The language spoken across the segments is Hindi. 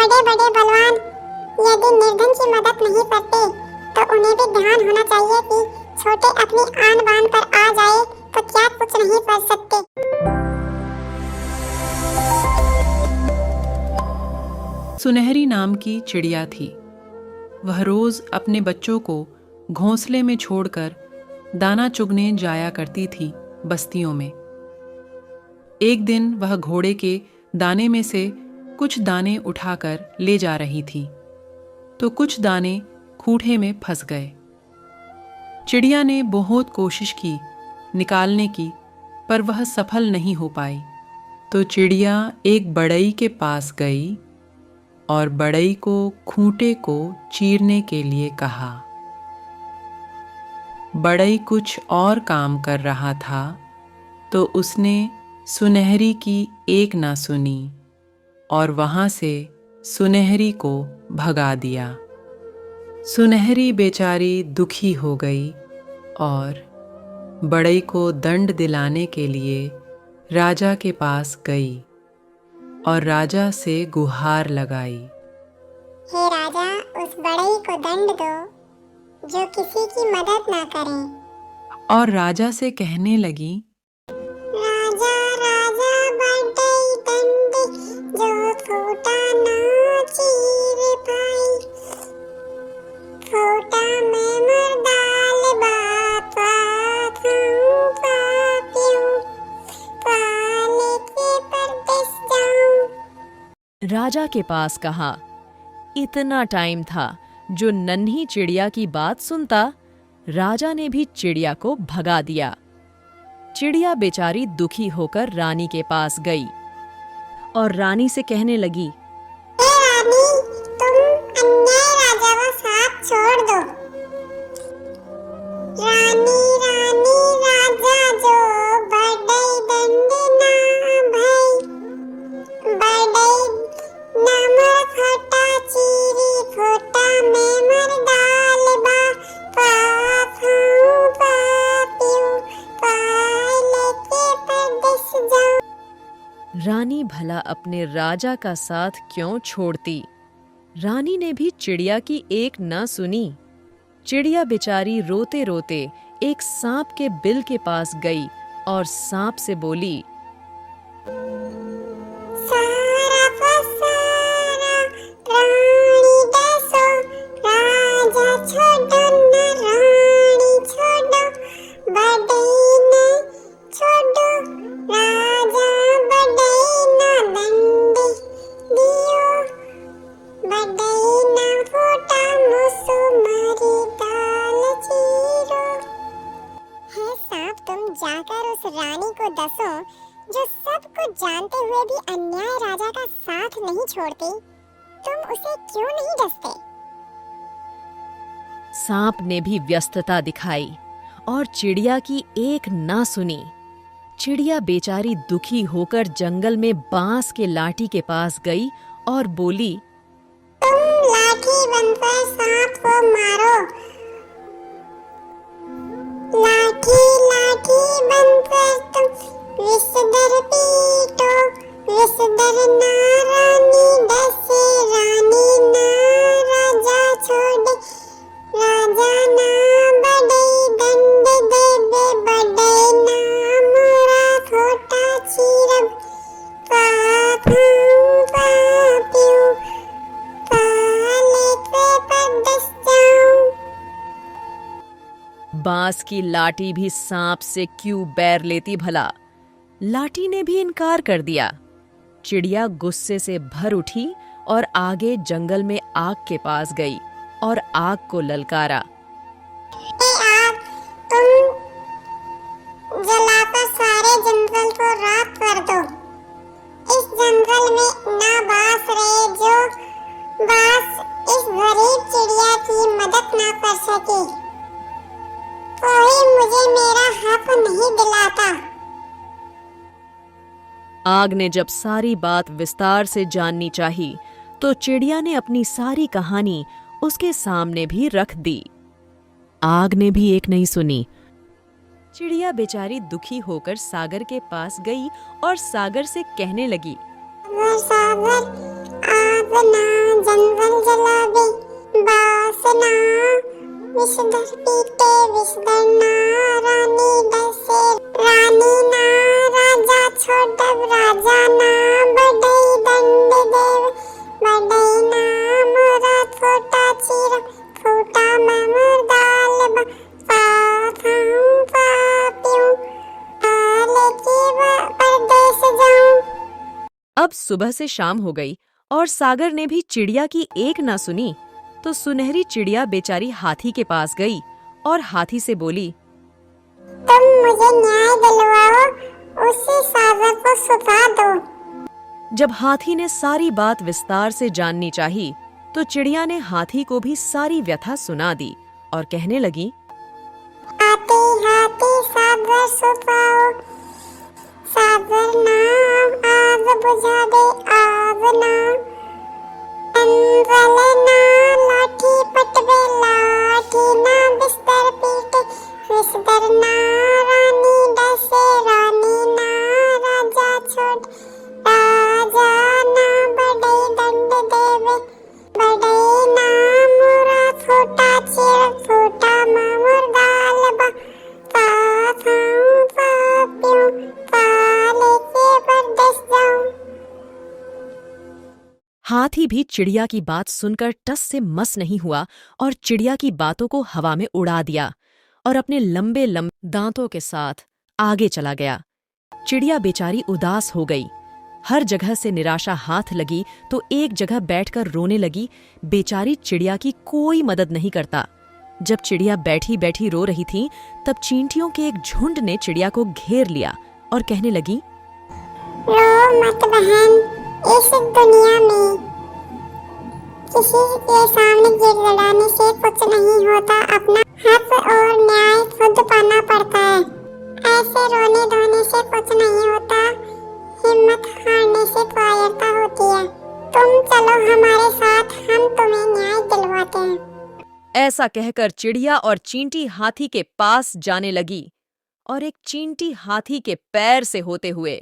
बड़े बड़े बलवान यदि निर्धन की मदद नहीं करते तो उन्हें भी ध्यान होना चाहिए कि छोटे अपनी आन बान पर आ जाए तो क्या कुछ नहीं कर सकते। सुनहरी नाम की चिड़िया थी। वह रोज अपने बच्चों को घोंसले में छोड़कर दाना चुगने जाया करती थी बस्तियों में। एक दिन वह घोड़े के दाने में से कुछ दाने उठाकर ले जा रही थी तो कुछ दाने खूंटे में फंस गए। चिड़िया ने बहुत कोशिश की निकालने की, पर वह सफल नहीं हो पाई। तो चिड़िया एक बढ़ई के पास गई और बढ़ई को खूंटे को चीरने के लिए कहा। बढ़ई कुछ और काम कर रहा था तो उसने सुनहरी की एक ना सुनी और वहां से सुनहरी को भगा दिया। सुनहरी बेचारी दुखी हो गई और बढ़ई को दंड दिलाने के लिए राजा के पास गई और राजा से गुहार लगाई। हे राजा, उस बढ़ई को दंड दो जो किसी की मदद ना करे। और राजा से कहने लगी, राजा राजा बढ़ई दंड जो खूंटा ना चीर पाई, खूंटा में मर्दाल बापा खाऊं पापियों, पाले के परदेस जाऊं। राजा के पास कहा। इतना टाइम था जो नन्ही चिड़िया की बात सुनता, राजा ने भी चिड़िया को भगा दिया। चिड़िया बेचारी दुखी होकर रानी के पास गई और रानी से कहने लगी, हे रानी, तुम अन्याय राजा का साथ छोड़ दो। रानी रानी राजा जो बढ़ई दंड ना भई, बढ़ई ना मर खटा चीरी, खोटा में मर डाल बा, पा खाऊं पापियों, पाले के परदेस जाऊं। रानी भला अपने राजा का साथ क्यों छोड़ती? रानी ने भी चिड़िया की एक न सुनी। चिड़िया बेचारी रोते रोते एक सांप के बिल के पास गई और सांप से बोली, सारा पसारा रानी दसो, राजा छोड़ो न रानी छोड़ो, बढ़ई ने छोड़ो, राजा बढ़ई न दंड दियो, बढ़ई न फूटा मुसु मरी दाल चीरो। हे सांप, तुम जाकर उस रानी को दसो जो सब कुछ जानते हुए भी अन्याय राजा का साथ नहीं छोड़ती, तुम उसे क्यों नहीं डसते? सांप ने भी व्यस्तता दिखाई और चिड़िया की एक ना सुनी। चिड़िया बेचारी दुखी होकर जंगल में बांस के लाठी के पास गई और बोली, तुम लाठी बनकर सांप को मारो, लाठी लाठी बनकर तुम विषधर पीटो, विषधर ना रानी डसे, रानी ना राजा छोड़े, राजा ना बढ़ई दंड देबे, बढ़ई ना मोरा खोटा चीरब, पा खाऊं पापियों, पाले के परदेस जाऊं। बांस की लाठी भी सांप से क्यों बैर लेती भला? लाठी ने भी इनकार कर दिया। चिड़िया गुस्से से भर उठी और आगे जंगल में आग के पास गई और आग को ललकारा। ए आग, तुम जलाकर सारे जंगल को राख कर दो। इस जंगल में ना बास रहे जो बास इस गरीब चिड़िया की मदद ना कर सके। कोई मुझे मेरा हक नहीं दिलाता। आग ने जब सारी बात विस्तार से जाननी चाही तो चिड़िया ने अपनी सारी कहानी उसके सामने भी रख दी। आग ने भी एक नहीं सुनी। चिड़िया बेचारी दुखी होकर सागर के पास गई और सागर से कहने लगी, सागर, आग ना जंगल जलावे बासना, विषधर पीटे विषधर ना, रानी डसे रानी ना, राजा छोड़ब राजा ना, बढ़ई दंड देव बढ़ई ना, मोरा छोटा चीर छोटा मामर दाल बा, पाखाऊं पापियों लेके परदेस जाऊं। अब सुबह से शाम हो गई और सागर ने भी चिड़िया की एक ना सुनी तो सुनहरी चिड़िया बेचारी हाथी के पास गई और हाथी से बोली, तुम मुझे न्याय दिलवाओ, उसी सागर को सुता दो। जब हाथी ने सारी बात विस्तार से जाननी चाही तो चिड़िया ने हाथी को भी सारी व्यथा सुना दी और कहने लगी, हाथी हाथी सागर सुताओ, सागर नाम आग बुझा दे आग ना, जंगल ना लाठी पटवे लाठी ना, बिस्तर पीटे विस्तर ना, रानी डसे रानी ना, राजा छोड़ राजा ना, बढ़ई दंड देवे बढ़ई ना, मोरा छोटा चीर छोटा मामुर दाल बा, पाखाऊं पापियों पाले के परदेस जाऊं। हाथी भी चिड़िया की बात सुनकर टस से मस नहीं हुआ और चिड़िया की बातों को हवा में उड़ा दिया और अपने लंबे लंबे दांतों के साथ आगे चला गया। चिड़िया बेचारी उदास हो गई, हर जगह से निराशा हाथ लगी तो एक जगह बैठकर रोने लगी। बेचारी चिड़िया की कोई मदद नहीं करता। जब चिड़िया बैठी बैठी रो रही थी तब चींटियों के एक झुंड ने चिड़िया को घेर लिया और कहने लगी, रो मत बहन, इस दुनिया में किसी के सामने गिड़गिड़ाने से कुछ नहीं होता, अपना हक और न्याय खुद पाना पड़ता है। ऐसे रोने धोने से कुछ नहीं होता, हिम्मत हारने से कायरता होती है। तुम चलो हमारे साथ, हम तुम्हें न्याय दिलवाते हैं। ऐसा कहकर चिड़िया और चींटी हाथी के पास जाने लगी और एक चींटी हाथी के पैर से होते हुए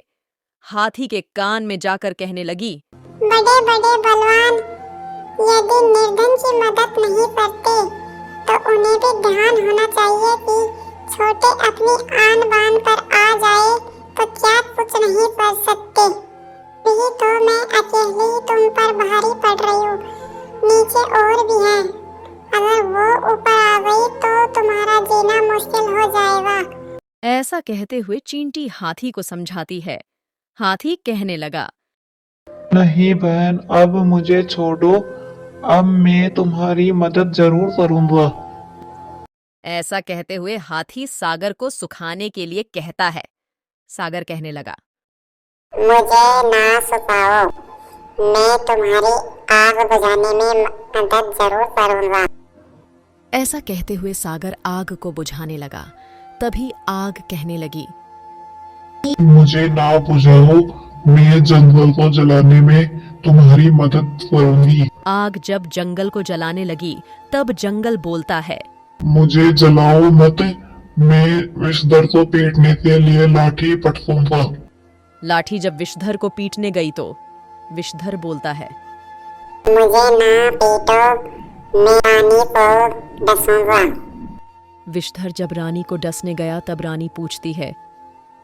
हाथी के कान में जाकर कहने लगी, बड़े बड़े बलवान यदि निर्धन की मदद नहीं करते तो उन्हें भी ध्यान होना चाहिए कि छोटे अपनी आन बान पर आ जाए तो क्या कुछ नहीं कर सकते। यही तो मैं अकेली तुम पर भारी पड़ रही हूँ, नीचे और भी हैं, अगर वो ऊपर आ गई तो तुम्हारा जीना मुश्किल हो जाएगा। ऐसा कहते हुए चींटी हाथी को समझाती है। हाथी कहने लगा, नहीं बहन, अब मुझे छोड़ो, अब मैं तुम्हारी मदद जरूर करूंगा। ऐसा कहते हुए हाथी सागर को सुखाने के लिए कहता है। सागर कहने लगा, मुझे ना सुखाओ, मैं तुम्हारी आग बुझाने में मदद जरूर करूंगा। ऐसा कहते हुए सागर आग को बुझाने लगा। तभी आग कहने लगी, मुझे ना बुझाओ, मैं जंगल को जलाने में तुम्हारी मदद करूंगी। आग जब जंगल को जलाने लगी तब जंगल बोलता है, मुझे जलाओ मत, मैं विषधर को पीटने के लिए लाठी पटकूंगा। लाठी जब विषधर को पीटने गई तो विषधर बोलता है, मुझे ना पीटो, मैं रानी को डसूंगा। विषधर जब रानी को डसने गया तब रानी पूछती है,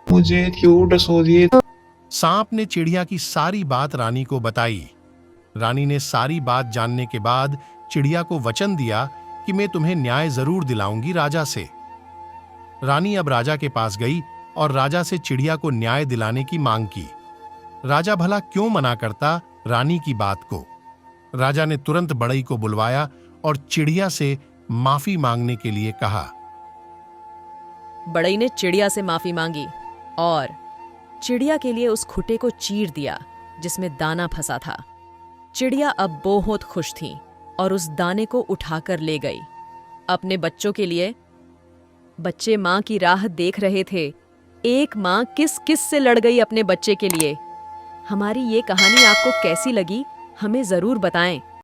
मुझे क्यों डसोगे? सांप ने चिड़िया की सारी बात रानी को बताई। रानी ने सारी बात जानने के बाद चिड़िया को वचन दिया कि मैं तुम्हें न्याय जरूर दिलाऊंगी राजा से। रानी अब राजा के पास गई और राजा से चिड़िया को न्याय दिलाने की मांग की। राजा भला क्यों मना करता रानी की बात को। राजा ने तुरंत बढ़ई को बुलवाया और चिड़िया से माफी मांगने के लिए कहा। बढ़ई ने चिड़िया से माफी मांगी और चिड़िया के लिए उस खुटे को चीर दिया जिसमें दाना फंसा था। चिड़िया अब बहुत खुश थी और उस दाने को उठाकर ले गई अपने बच्चों के लिए। बच्चे मां की राह देख रहे थे। एक मां किस किस से लड़ गई अपने बच्चे के लिए। हमारी ये कहानी आपको कैसी लगी हमें जरूर बताएं।